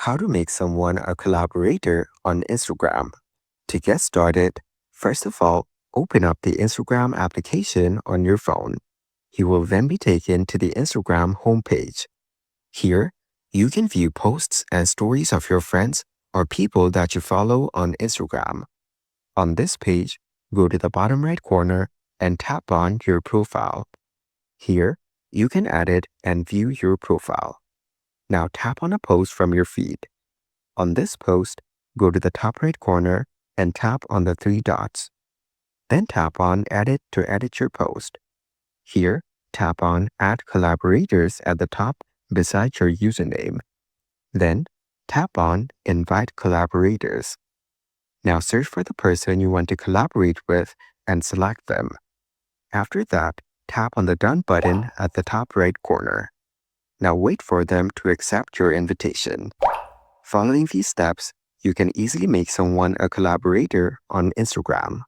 How to make someone a collaborator on Instagram. To get started, first of all, open up the Instagram application on your phone. You will then be taken to the Instagram homepage. Here, you can view posts and stories of your friends or people that you follow on Instagram. On this page, go to the bottom right corner and tap on your profile. Here, you can edit and view your profile. Now tap on a post from your feed. On this post, go to the top right corner and tap on the three dots. Then tap on Edit to edit your post. Here, tap on Add Collaborators at the top beside your username. Then, tap on Invite Collaborators. Now search for the person you want to collaborate with and select them. After that, tap on the Done button at the top right corner. Now wait for them to accept your invitation. Following these steps, you can easily make someone a collaborator on Instagram.